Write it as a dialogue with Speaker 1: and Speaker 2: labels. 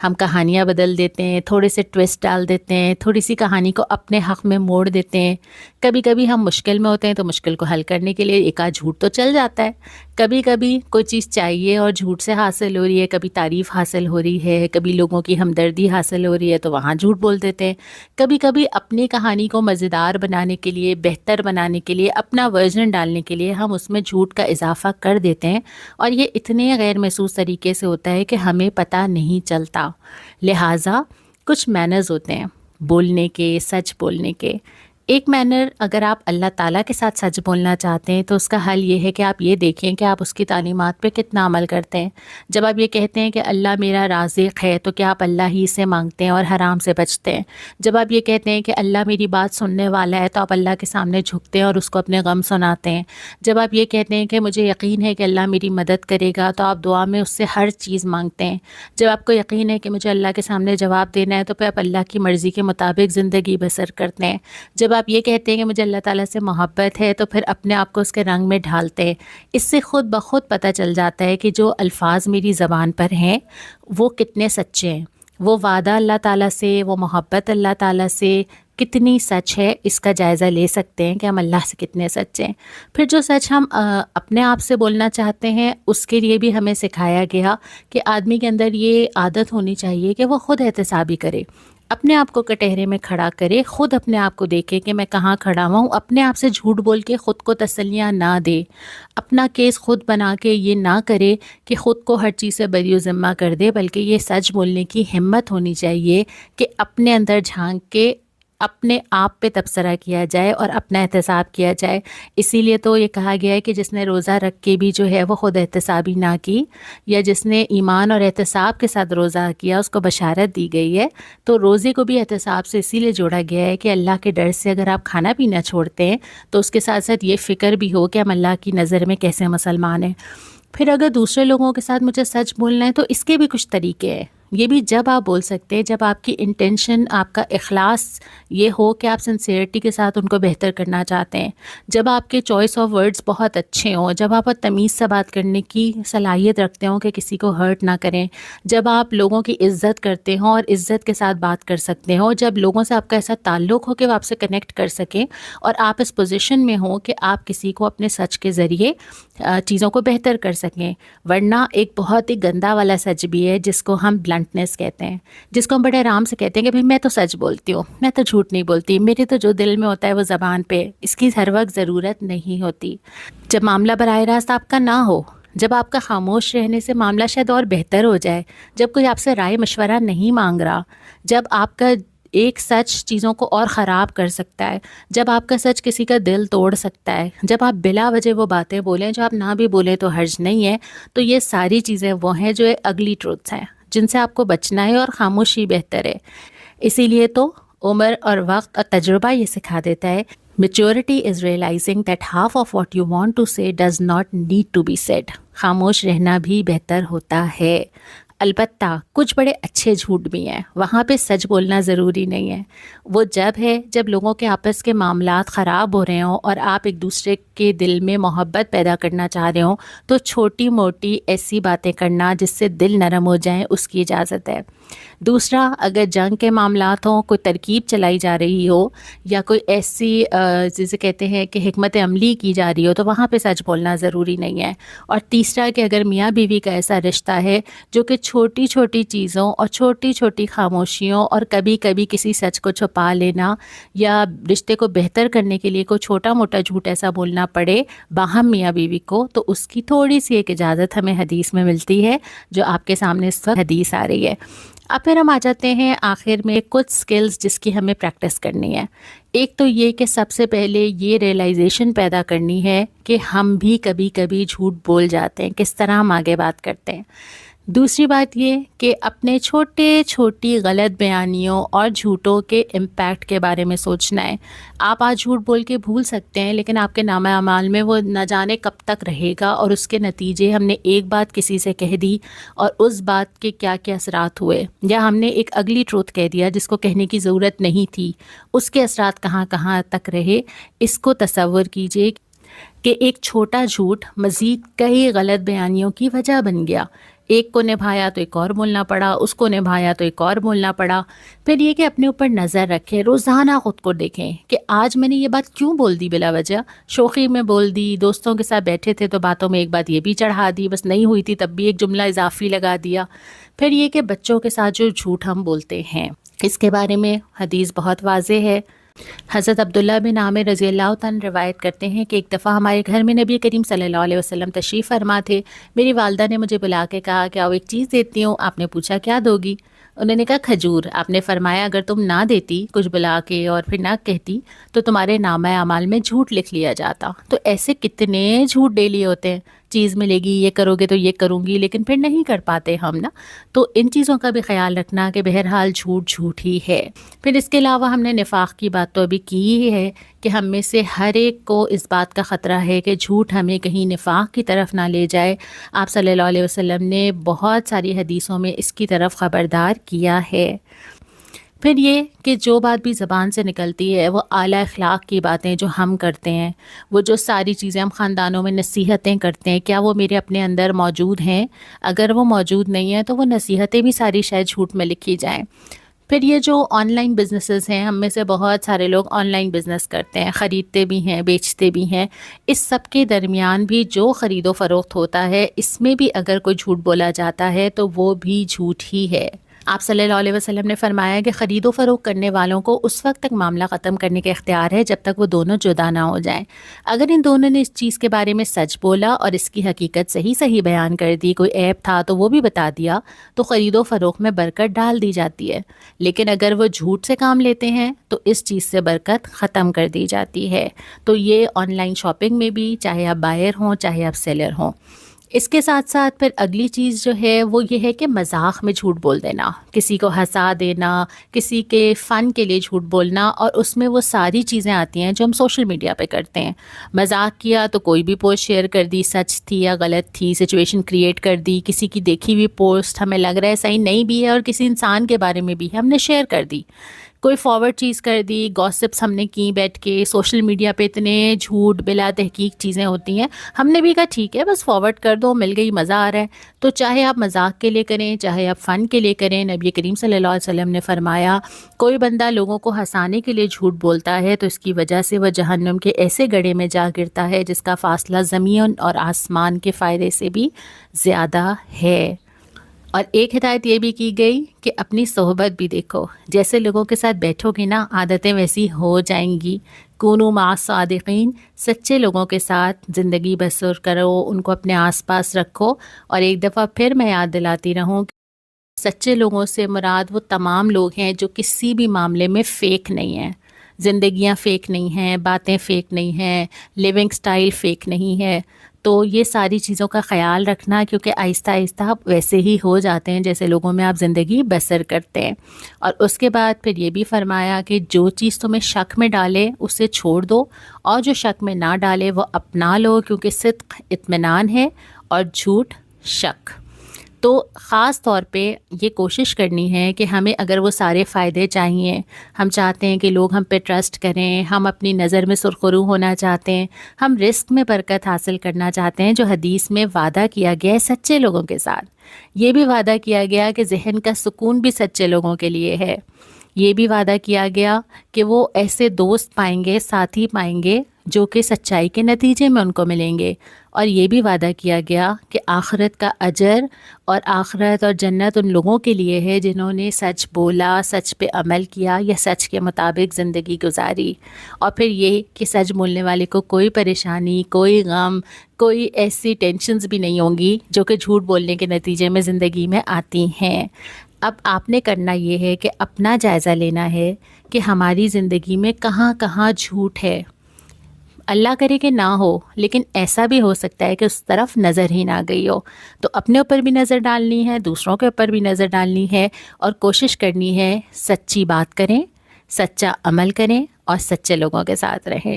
Speaker 1: ہم کہانیاں بدل دیتے ہیں، تھوڑے سے ٹویسٹ ڈال دیتے ہیں، تھوڑی سی کہانی کو اپنے حق میں موڑ دیتے ہیں۔ کبھی کبھی ہم مشکل میں ہوتے ہیں تو مشکل کو حل کرنے کے لیے ایک آدھ جھوٹ تو چل جاتا ہے۔ کبھی کبھی کوئی چیز چاہیے اور جھوٹ سے حاصل ہو رہی ہے، کبھی تعریف حاصل ہو رہی ہے، کبھی لوگوں کی ہمدردی حاصل ہو رہی ہے تو وہاں جھوٹ بول دیتے ہیں۔ کبھی کبھی اپنی کہانی کو مزیدار بنانے کے لیے، بہتر بنانے کے لیے، اپنا ورژن ڈالنے کے لیے ہم اس میں جھوٹ کا اضافہ کر دیتے ہیں، اور یہ اتنے غیر محسوس طریقے سے ہوتا ہے کہ ہمیں پتہ نہیں چلتا۔ لہٰذا کچھ مینرز ہوتے ہیں بولنے کے، سچ بولنے کے۔ ایک مینر، اگر آپ اللہ تعالیٰ کے ساتھ سچ بولنا چاہتے ہیں تو اس کا حل یہ ہے کہ آپ یہ دیکھیں کہ آپ اس کی تعلیمات پہ کتنا عمل کرتے ہیں۔ جب آپ یہ کہتے ہیں کہ اللہ میرا رازق ہے تو کیا آپ اللہ ہی سے مانگتے ہیں اور حرام سے بچتے ہیں؟ جب آپ یہ کہتے ہیں کہ اللہ میری بات سننے والا ہے تو آپ اللہ کے سامنے جھکتے ہیں اور اس کو اپنے غم سناتے ہیں؟ جب آپ یہ کہتے ہیں کہ مجھے یقین ہے کہ اللہ میری مدد کرے گا تو آپ دعا میں اس سے ہر چیز مانگتے ہیں؟ جب آپ کو یقین ہے کہ مجھے اللہ کے سامنے جواب دینا ہے تو پھر آپ اللہ کی مرضی کے مطابق زندگی بسر کرتے ہیں؟ جب آپ یہ کہتے ہیں کہ مجھے اللہ تعالیٰ سے محبت ہے تو پھر اپنے آپ کو اس کے رنگ میں ڈھالتے ہیں؟ اس سے خود بخود پتہ چل جاتا ہے کہ جو الفاظ میری زبان پر ہیں وہ کتنے سچے ہیں، وہ وعدہ اللہ تعالیٰ سے، وہ محبت اللہ تعالیٰ سے کتنی سچ ہے۔ اس کا جائزہ لے سکتے ہیں کہ ہم اللہ سے کتنے سچے ہیں۔ پھر جو سچ ہم اپنے آپ سے بولنا چاہتے ہیں اس کے لیے بھی ہمیں سکھایا گیا کہ آدمی کے اندر یہ عادت ہونی چاہیے کہ وہ خود احتسابی کرے، اپنے آپ کو کٹہرے میں کھڑا کرے، خود اپنے آپ کو دیکھے کہ میں کہاں کھڑا ہوں، اپنے آپ سے جھوٹ بول کے خود کو تسلیاں نہ دے، اپنا کیس خود بنا کے یہ نہ کرے کہ خود کو ہر چیز سے بری و ذمہ کر دے، بلکہ یہ سچ بولنے کی ہمت ہونی چاہیے کہ اپنے اندر جھانک کے اپنے آپ پہ تبصرہ کیا جائے اور اپنا احتساب کیا جائے۔ اسی لیے تو یہ کہا گیا ہے کہ جس نے روزہ رکھ کے بھی جو ہے وہ خود احتسابی نہ کی، یا جس نے ایمان اور احتساب کے ساتھ روزہ کیا اس کو بشارت دی گئی ہے۔ تو روزے کو بھی احتساب سے اسی لیے جوڑا گیا ہے کہ اللہ کے ڈر سے اگر آپ کھانا پینا چھوڑتے ہیں تو اس کے ساتھ ساتھ یہ فکر بھی ہو کہ ہم اللہ کی نظر میں کیسے مسلمان ہیں۔ پھر اگر دوسرے لوگوں کے ساتھ مجھے سچ بولنا ہے تو اس کے بھی کچھ طریقے ہیں۔ یہ بھی جب آپ بول سکتے ہیں جب آپ کی انٹینشن، آپ کا اخلاص یہ ہو کہ آپ سنسیئرٹی کے ساتھ ان کو بہتر کرنا چاہتے ہیں، جب آپ کے چوائس آف ورڈز بہت اچھے ہوں، جب آپ تمیز سے بات کرنے کی صلاحیت رکھتے ہوں کہ کسی کو ہرٹ نہ کریں، جب آپ لوگوں کی عزت کرتے ہوں اور عزت کے ساتھ بات کر سکتے ہوں، جب لوگوں سے آپ کا ایسا تعلق ہو کہ وہ آپ سے کنیکٹ کر سکیں اور آپ اس پوزیشن میں ہوں کہ آپ کسی کو اپنے سچ کے ذریعے چیزوں کو بہتر کر سکیں۔ ورنہ ایک بہت ہی گندا والا سچ بھی ہے جس کو ہم بلنٹنس کہتے ہیں، جس کو ہم بڑے آرام سے کہتے ہیں کہ بھئی میں تو سچ بولتی ہوں، میں تو جھوٹ نہیں بولتی، میرے تو جو دل میں ہوتا ہے وہ زبان پہ، اس کی ہر وقت ضرورت نہیں ہوتی۔ جب معاملہ براہ راست آپ کا نہ ہو، جب آپ کا خاموش رہنے سے معاملہ شاید اور بہتر ہو جائے، جب کوئی آپ سے رائے مشورہ نہیں مانگ رہا، جب آپ کا ایک سچ چیزوں کو اور خراب کر سکتا ہے، جب آپ کا سچ کسی کا دل توڑ سکتا ہے، جب آپ بلا وجہ وہ باتیں بولیں جو آپ نہ بھی بولیں تو حرج نہیں ہے، تو یہ ساری چیزیں وہ ہیں جو اگلی ٹروتس ہیں جن سے آپ کو بچنا ہے، اور خاموشی بہتر ہے۔ اسی لیے تو عمر اور وقت اور تجربہ یہ سکھا دیتا ہے، maturity is realizing that half of what you want to say does not need to be said. خاموش رہنا بھی بہتر ہوتا ہے۔ البتہ کچھ بڑے اچھے جھوٹ بھی ہیں، وہاں پہ سچ بولنا ضروری نہیں ہے۔ وہ جب ہے جب لوگوں کے آپس کے معاملات خراب ہو رہے ہوں اور آپ ایک دوسرے کے دل میں محبت پیدا کرنا چاہ رہے ہوں تو چھوٹی موٹی ایسی باتیں کرنا جس سے دل نرم ہو جائیں اس کی اجازت ہے۔ دوسرا، اگر جنگ کے معاملات ہوں، کوئی ترکیب چلائی جا رہی ہو یا کوئی ایسی جسے کہتے ہیں کہ حکمت عملی کی جا رہی ہو تو وہاں پہ سچ بولنا ضروری نہیں ہے۔ اور تیسرا کہ اگر میاں بیوی کا ایسا رشتہ ہے جو کہ چھوٹی چھوٹی چیزوں اور چھوٹی چھوٹی خاموشیوں اور کبھی کبھی کسی سچ کو چھپا لینا یا رشتے کو بہتر کرنے کے لیے کوئی چھوٹا موٹا جھوٹ ایسا بولنا پڑے باہم میاں بیوی کو، تو اس کی تھوڑی سی ایک اجازت ہمیں حدیث میں ملتی ہے جو آپ کے سامنے اس وقت حدیث آ رہی ہے۔ اب پھر ہم آ جاتے ہیں آخر میں کچھ سکلز جس کی ہمیں پریکٹس کرنی ہے۔ ایک تو یہ کہ سب سے پہلے یہ ریئلائزیشن پیدا کرنی ہے کہ ہم بھی کبھی کبھی جھوٹ بول جاتے ہیں، کس طرح ہم آگے بات کرتے ہیں۔ دوسری بات یہ کہ اپنے چھوٹے چھوٹی غلط بیانیوں اور جھوٹوں کے امپیکٹ کے بارے میں سوچنا ہے۔ آپ آج جھوٹ بول کے بھول سکتے ہیں لیکن آپ کے نامہ اعمال میں وہ نہ جانے کب تک رہے گا، اور اس کے نتیجے ہم نے ایک بات کسی سے کہہ دی اور اس بات کے کیا کیا اثرات ہوئے، یا ہم نے ایک اگلی ٹروتھ کہہ دیا جس کو کہنے کی ضرورت نہیں تھی، اس کے اثرات کہاں کہاں تک رہے۔ اس کو تصور کیجئے کہ ایک چھوٹا جھوٹ مزید کئی غلط بیانیوں کی وجہ بن گیا۔ ایک کو نبھایا تو ایک اور بولنا پڑا، اس کو نبھایا تو ایک اور بولنا پڑا۔ پھر یہ کہ اپنے اوپر نظر رکھیں، روزانہ خود کو دیکھیں کہ آج میں نے یہ بات کیوں بول دی بلا وجہ، شوخی میں بول دی، دوستوں کے ساتھ بیٹھے تھے تو باتوں میں ایک بات یہ بھی چڑھا دی، بس نہیں ہوئی تھی تب بھی ایک جملہ اضافی لگا دیا۔ پھر یہ کہ بچوں کے ساتھ جو جھوٹ ہم بولتے ہیں، اس کے بارے میں حدیث بہت واضح ہے۔ حضرت عبداللہ بن عامر رضی اللہ تعالیٰ روایت کرتے ہیں کہ ایک دفعہ ہمارے گھر میں نبی کریم صلی اللہ علیہ وسلم تشریف فرما تھے۔ میری والدہ نے مجھے بلا کے کہا کہ آؤ ایک چیز دیتی ہوں۔ آپ نے پوچھا کیا دو گی؟ انہوں نے کہا کھجور۔ آپ نے فرمایا اگر تم نہ دیتی، کچھ بلا کے اور پھر نہ کہتی، تو تمہارے نامہ اعمال میں جھوٹ لکھ لیا جاتا۔ تو ایسے کتنے جھوٹ ڈیلی ہوتے ہیں، چیز ملے گی یہ کرو گے تو یہ کروں گی، لیکن پھر نہیں کر پاتے ہم نا۔ تو ان چیزوں کا بھی خیال رکھنا کہ بہرحال جھوٹ جھوٹ ہی ہے۔ پھر اس کے علاوہ ہم نے نفاق کی بات تو ابھی کی ہی ہے کہ ہم میں سے ہر ایک کو اس بات کا خطرہ ہے کہ جھوٹ ہمیں کہیں نفاق کی طرف نہ لے جائے۔ آپ صلی اللہ علیہ وسلم نے بہت ساری حدیثوں میں اس کی طرف خبردار کیا ہے۔ پھر یہ کہ جو بات بھی زبان سے نکلتی ہے وہ اعلیٰ اخلاق کی باتیں جو ہم کرتے ہیں، وہ جو ساری چیزیں ہم خاندانوں میں نصیحتیں کرتے ہیں، کیا وہ میرے اپنے اندر موجود ہیں؟ اگر وہ موجود نہیں ہیں تو وہ نصیحتیں بھی ساری شاید جھوٹ میں لکھی جائیں۔ پھر یہ جو آن لائن بزنسز ہیں، ہم میں سے بہت سارے لوگ آن لائن بزنس کرتے ہیں، خریدتے بھی ہیں بیچتے بھی ہیں۔ اس سب کے درمیان بھی جو خرید و فروخت ہوتا ہے، اس میں بھی اگر کوئی جھوٹ بولا جاتا ہے تو وہ بھی جھوٹ ہی ہے۔ آپ صلی اللہ علیہ وسلم نے فرمایا کہ خرید و فروخت کرنے والوں کو اس وقت تک معاملہ ختم کرنے کا اختیار ہے جب تک وہ دونوں جدا نہ ہو جائیں۔ اگر ان دونوں نے اس چیز کے بارے میں سچ بولا اور اس کی حقیقت صحیح بیان کر دی، کوئی عیب تھا تو وہ بھی بتا دیا، تو خرید و فروخت میں برکت ڈال دی جاتی ہے۔ لیکن اگر وہ جھوٹ سے کام لیتے ہیں تو اس چیز سے برکت ختم کر دی جاتی ہے۔ تو یہ آن لائن شاپنگ میں بھی، چاہے آپ بائر ہوں چاہے آپ سیلر ہوں۔ اس کے ساتھ ساتھ پھر اگلی چیز جو ہے وہ یہ ہے کہ مذاق میں جھوٹ بول دینا، کسی کو ہنسا دینا، کسی کے فن کے لیے جھوٹ بولنا، اور اس میں وہ ساری چیزیں آتی ہیں جو ہم سوشل میڈیا پہ کرتے ہیں۔ مذاق کیا تو کوئی بھی پوسٹ شیئر کر دی، سچ تھی یا غلط تھی، سچویشن کریٹ کر دی، کسی کی دیکھی ہوئی پوسٹ ہمیں لگ رہا ہے صحیح نہیں بھی ہے اور کسی انسان کے بارے میں بھی ہم نے شیئر کر دی، کوئی فارورڈ چیز کر دی، گوسپس ہم نے کی بیٹھ کے۔ سوشل میڈیا پہ اتنے جھوٹ بلا تحقیق چیزیں ہوتی ہیں، ہم نے بھی کہا ٹھیک ہے بس فارورڈ کر دو، مل گئی، مزہ آ رہا ہے۔ تو چاہے آپ مذاق کے لیے کریں چاہے آپ فن کے لیے کریں، نبی کریم صلی اللہ علیہ وسلم نے فرمایا کوئی بندہ لوگوں کو ہنسانے کے لیے جھوٹ بولتا ہے تو اس کی وجہ سے وہ جہنم کے ایسے گڑھے میں جا گرتا ہے جس کا فاصلہ زمین اور آسمان کے فائدے سے بھی زیادہ ہے۔ اور ایک ہدایت یہ بھی کی گئی کہ اپنی صحبت بھی دیکھو، جیسے لوگوں کے ساتھ بیٹھو گے نا عادتیں ویسی ہو جائیں گی۔ کونوا مع الصادقین، سچے لوگوں کے ساتھ زندگی بسر کرو، ان کو اپنے آس پاس رکھو۔ اور ایک دفعہ پھر میں یاد دلاتی رہوں کہ سچے لوگوں سے مراد وہ تمام لوگ ہیں جو کسی بھی معاملے میں فیک نہیں ہیں، زندگیاں فیک نہیں ہیں، باتیں فیک نہیں ہیں، لیونگ سٹائل فیک نہیں ہے۔ تو یہ ساری چیزوں کا خیال رکھنا، کیونکہ آہستہ آہستہ آپ ویسے ہی ہو جاتے ہیں جیسے لوگوں میں آپ زندگی بسر کرتے ہیں۔ اور اس کے بعد پھر یہ بھی فرمایا کہ جو چیز تمہیں شک میں ڈالے اسے چھوڑ دو، اور جو شک میں نہ ڈالے وہ اپنا لو، کیونکہ صدق اطمینان ہے اور جھوٹ شک۔ تو خاص طور پہ یہ کوشش کرنی ہے کہ ہمیں اگر وہ سارے فائدے چاہیے، ہم چاہتے ہیں کہ لوگ ہم پہ ٹرسٹ کریں، ہم اپنی نظر میں سرخرو ہونا چاہتے ہیں، ہم رزق میں برکت حاصل کرنا چاہتے ہیں، جو حدیث میں وعدہ کیا گیا ہے سچے لوگوں کے ساتھ، یہ بھی وعدہ کیا گیا کہ ذہن کا سکون بھی سچے لوگوں کے لیے ہے، یہ بھی وعدہ کیا گیا کہ وہ ایسے دوست پائیں گے، ساتھی پائیں گے جو کہ سچائی کے نتیجے میں ان کو ملیں گے، اور یہ بھی وعدہ کیا گیا کہ آخرت کا اجر اور آخرت اور جنت ان لوگوں کے لیے ہے جنہوں نے سچ بولا، سچ پہ عمل کیا یا سچ کے مطابق زندگی گزاری۔ اور پھر یہ کہ سچ بولنے والے کو کوئی پریشانی، کوئی غم، کوئی ایسی ٹینشنز بھی نہیں ہوں گی جو کہ جھوٹ بولنے کے نتیجے میں زندگی میں آتی ہیں۔ اب آپ نے کرنا یہ ہے کہ اپنا جائزہ لینا ہے کہ ہماری زندگی میں کہاں کہاں جھوٹ ہے۔ اللہ کرے کہ نہ ہو، لیکن ایسا بھی ہو سکتا ہے کہ اس طرف نظر ہی نہ گئی ہو، تو اپنے اوپر بھی نظر ڈالنی ہے، دوسروں کے اوپر بھی نظر ڈالنی ہے، اور کوشش کرنی ہے سچی بات کریں، سچا عمل کریں اور سچے لوگوں کے ساتھ رہیں۔